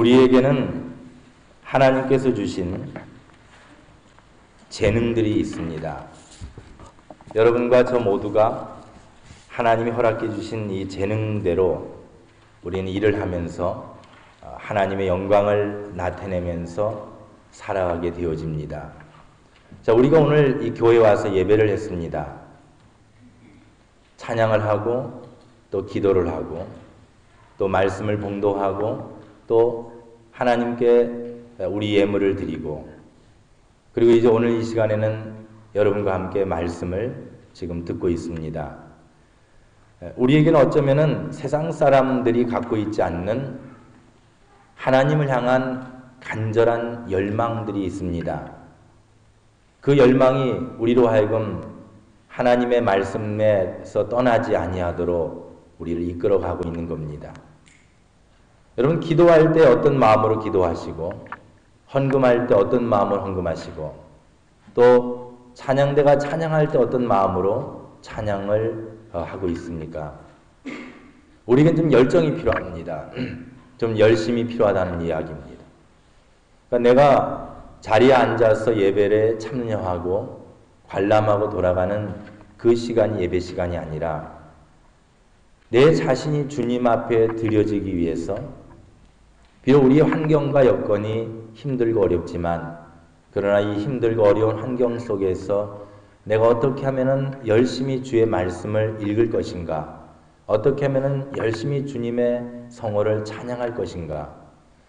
우리에게는 하나님께서 주신 재능들이 있습니다. 여러분과 저 모두가 하나님이 허락해 주신 이 재능대로 우리는 일을 하면서 하나님의 영광을 나타내면서 살아가게 되어집니다. 자, 우리가 오늘 이 교회에 와서 예배를 했습니다. 찬양을 하고 또 기도를 하고 또 말씀을 봉독하고 또 하나님께 우리 예물을 드리고, 그리고 이제 오늘 이 시간에는 여러분과 함께 말씀을 지금 듣고 있습니다. 우리에게는 어쩌면은 세상 사람들이 갖고 있지 않는 하나님을 향한 간절한 열망들이 있습니다. 그 열망이 우리로 하여금 하나님의 말씀에서 떠나지 아니하도록 우리를 이끌어가고 있는 겁니다. 여러분, 기도할 때 어떤 마음으로 기도하시고, 헌금할 때 어떤 마음으로 헌금하시고, 또 찬양대가 찬양할 때 어떤 마음으로 찬양을 하고 있습니까? 우리에겐 좀 열정이 필요합니다. 좀 열심이 필요하다는 이야기입니다. 그러니까 내가 자리에 앉아서 예배에 참여하고 관람하고 돌아가는 그 시간이 예배 시간이 아니라 내 자신이 주님 앞에 드려지기 위해서, 비록 우리의 환경과 여건이 힘들고 어렵지만 그러나 이 힘들고 어려운 환경 속에서 내가 어떻게 하면은 열심히 주의 말씀을 읽을 것인가, 어떻게 하면은 열심히 주님의 성호를 찬양할 것인가,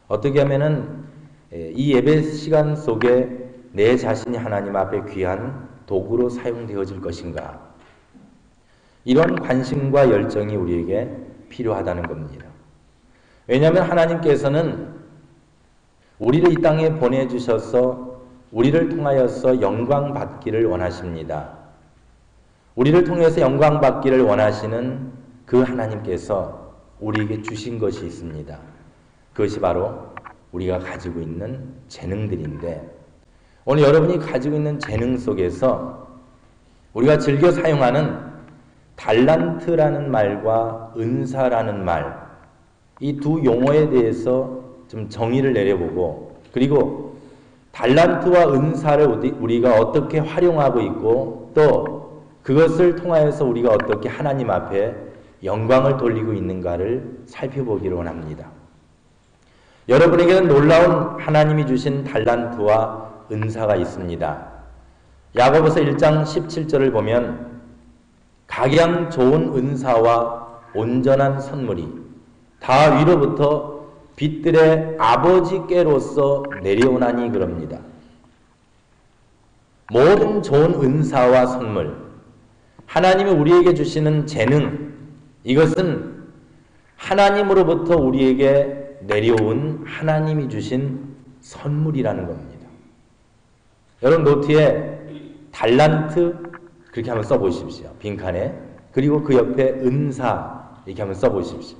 어떻게 하면은 이 예배 시간 속에 내 자신이 하나님 앞에 귀한 도구로 사용되어질 것인가, 이런 관심과 열정이 우리에게 필요하다는 겁니다. 왜냐하면 하나님께서는 우리를 이 땅에 보내주셔서 우리를 통하여서 영광 받기를 원하십니다. 우리를 통해서 영광 받기를 원하시는 그 하나님께서 우리에게 주신 것이 있습니다. 그것이 바로 우리가 가지고 있는 재능들인데, 오늘 여러분이 가지고 있는 재능 속에서 우리가 즐겨 사용하는 달란트라는 말과 은사라는 말, 이 두 용어에 대해서 좀 정의를 내려보고, 그리고 달란트와 은사를 우리가 어떻게 활용하고 있고, 또 그것을 통하여서 우리가 어떻게 하나님 앞에 영광을 돌리고 있는가를 살펴보기를 원합니다. 여러분에게는 놀라운 하나님이 주신 달란트와 은사가 있습니다. 야고보서 1장 17절을 보면 각양 좋은 은사와 온전한 선물이 다 위로부터 빛들의 아버지께로서 내려오나니 그럽니다. 모든 좋은 은사와 선물, 하나님이 우리에게 주시는 재능, 이것은 하나님으로부터 우리에게 내려온 하나님이 주신 선물이라는 겁니다. 여러분, 노트에 달란트 그렇게 한번 써보십시오. 빈칸에. 그리고 그 옆에 은사 이렇게 한번 써보십시오.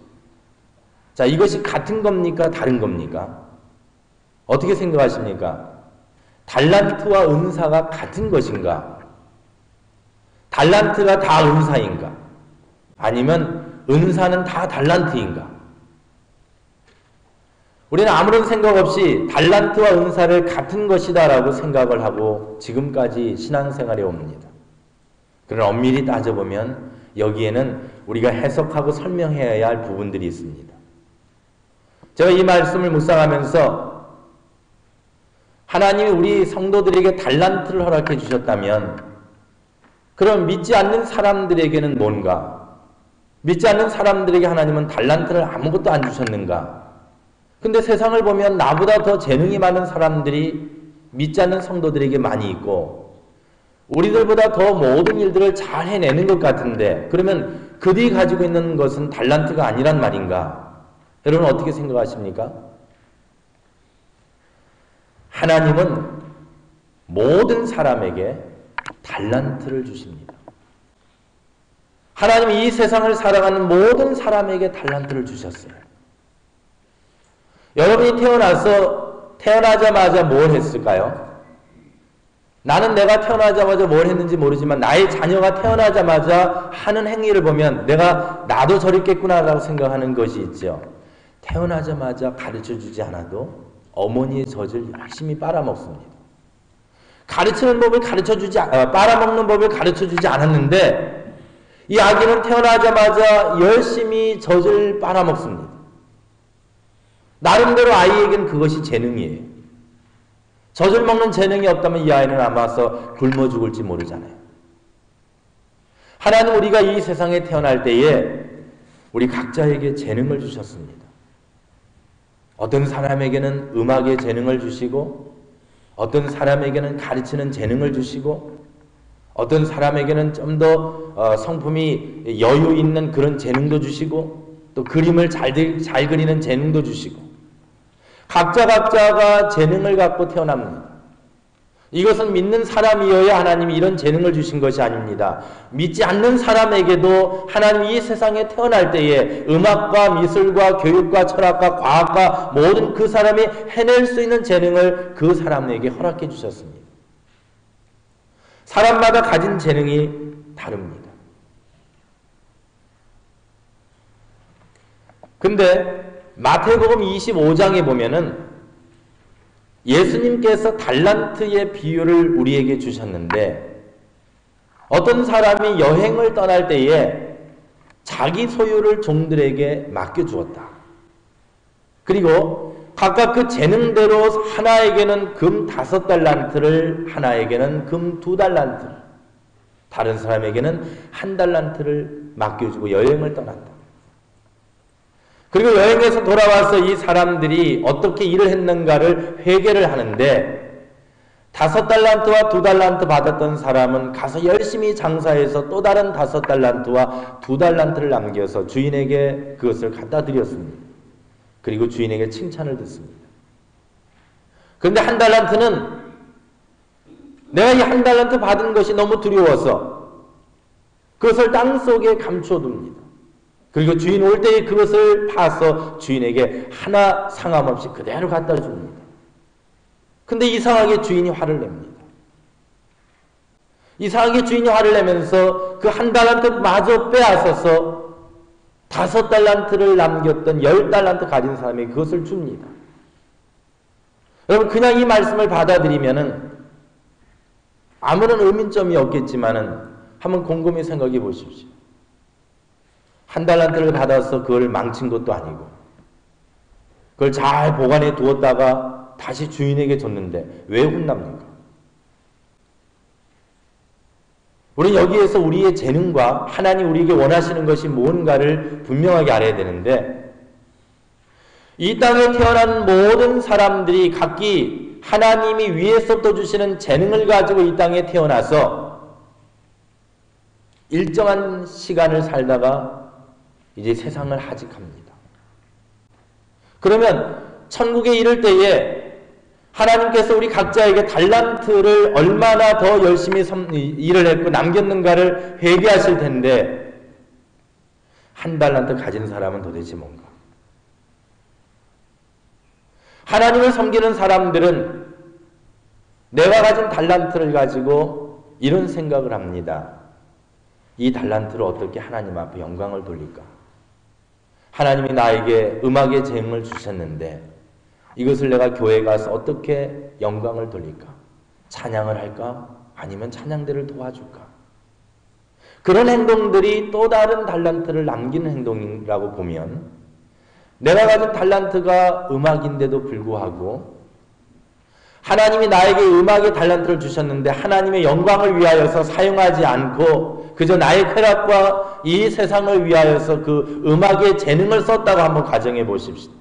자, 이것이 같은 겁니까? 다른 겁니까? 어떻게 생각하십니까? 달란트와 은사가 같은 것인가? 달란트가 다 은사인가? 아니면 은사는 다 달란트인가? 우리는 아무런 생각 없이 달란트와 은사를 같은 것이다라고 생각을 하고 지금까지 신앙생활에 옵니다. 그러나 엄밀히 따져보면 여기에는 우리가 해석하고 설명해야 할 부분들이 있습니다. 제가 이 말씀을 묵상하면서 하나님이 우리 성도들에게 달란트를 허락해 주셨다면, 그럼 믿지 않는 사람들에게는 뭔가? 믿지 않는 사람들에게 하나님은 달란트를 아무것도 안 주셨는가? 근데 세상을 보면 나보다 더 재능이 많은 사람들이 믿지 않는 성도들에게 많이 있고 우리들보다 더 모든 일들을 잘 해내는 것 같은데, 그러면 그들이 가지고 있는 것은 달란트가 아니란 말인가? 여러분 어떻게 생각하십니까? 하나님은 모든 사람에게 달란트를 주십니다. 하나님이 이 세상을 살아가는 모든 사람에게 달란트를 주셨어요. 여러분이 태어나자마자 뭘 했을까요? 나는 내가 태어나자마자 뭘 했는지 모르지만 나의 자녀가 태어나자마자 하는 행위를 보면 나도 저랬겠구나라고 생각하는 것이 있죠. 태어나자마자 가르쳐주지 않아도 어머니의 젖을 열심히 빨아먹습니다. 가르치는 법을 빨아먹는 법을 가르쳐주지 않았는데 이 아기는 태어나자마자 열심히 젖을 빨아먹습니다. 나름대로 아이에겐 그것이 재능이에요. 젖을 먹는 재능이 없다면 이 아이는 아마서 굶어 죽을지 모르잖아요. 하나님 우리가 이 세상에 태어날 때에 우리 각자에게 재능을 주셨습니다. 어떤 사람에게는 음악의 재능을 주시고 어떤 사람에게는 가르치는 재능을 주시고 어떤 사람에게는 좀 더 성품이 여유 있는 그런 재능도 주시고 또 그림을 잘 그리는 재능도 주시고 각자가 재능을 갖고 태어납니다. 이것은 믿는 사람이어야 하나님이 이런 재능을 주신 것이 아닙니다. 믿지 않는 사람에게도 하나님이 이 세상에 태어날 때에 음악과 미술과 교육과 철학과 과학과 모든 그 사람이 해낼 수 있는 재능을 그 사람에게 허락해 주셨습니다. 사람마다 가진 재능이 다릅니다. 근데 마태복음 25장에 보면은 예수님께서 달란트의 비유를 우리에게 주셨는데 어떤 사람이 여행을 떠날 때에 자기 소유를 종들에게 맡겨주었다. 그리고 각각 그 재능대로 하나에게는 금 5달란트를 하나에게는 금 2달란트를 다른 사람에게는 1달란트를 맡겨주고 여행을 떠났다. 그리고 여행에서 돌아와서 이 사람들이 어떻게 일을 했는가를 회개를 하는데 5달란트와 2달란트 받았던 사람은 가서 열심히 장사해서 또 다른 5달란트와 2달란트를 남겨서 주인에게 그것을 갖다 드렸습니다. 그리고 주인에게 칭찬을 듣습니다. 그런데 1달란트는 내가 이 1달란트 받은 것이 너무 두려워서 그것을 땅속에 감춰둡니다. 그리고 주인 올 때에 그것을 파서 주인에게 하나 상함없이 그대로 갖다 줍니다. 근데 이상하게 주인이 화를 냅니다. 이상하게 주인이 화를 내면서 그 1달란트 마저 빼앗아서 5달란트를 남겼던 10달란트 가진 사람이 그것을 줍니다. 여러분 그냥 이 말씀을 받아들이면은 아무런 의문점이 없겠지만은 한번 곰곰이 생각해 보십시오. 1달란트를 받아서 그걸 망친 것도 아니고 그걸 잘 보관해 두었다가 다시 주인에게 줬는데 왜 혼납니까? 우리는 여기에서 우리의 재능과 하나님 우리에게 원하시는 것이 뭔가를 분명하게 알아야 되는데 이 땅에 태어난 모든 사람들이 각기 하나님이 위에서부터 주시는 재능을 가지고 이 땅에 태어나서 일정한 시간을 살다가 이제 세상을 하직합니다. 그러면 천국에 이를 때에 하나님께서 우리 각자에게 달란트를 얼마나 더 열심히 일을 했고 남겼는가를 회개하실 텐데 1달란트 가진 사람은 도대체 뭔가? 하나님을 섬기는 사람들은 내가 가진 달란트를 가지고 이런 생각을 합니다. 이 달란트를 어떻게 하나님 앞에 영광을 돌릴까? 하나님이 나에게 음악의 재능을 주셨는데 이것을 내가 교회에 가서 어떻게 영광을 돌릴까? 찬양을 할까? 아니면 찬양대를 도와줄까? 그런 행동들이 또 다른 달란트를 남기는 행동이라고 보면 내가 가진 달란트가 음악인데도 불구하고 하나님이 나에게 음악의 달란트를 주셨는데 하나님의 영광을 위하여서 사용하지 않고 그저 나의 쾌락과 이 세상을 위하여서 그 음악의 재능을 썼다고 한번 가정해 보십시오.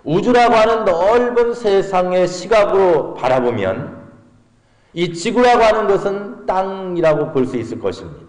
우주라고 하는 넓은 세상의 시각으로 바라보면 이 지구라고 하는 것은 땅이라고 볼 수 있을 것입니다.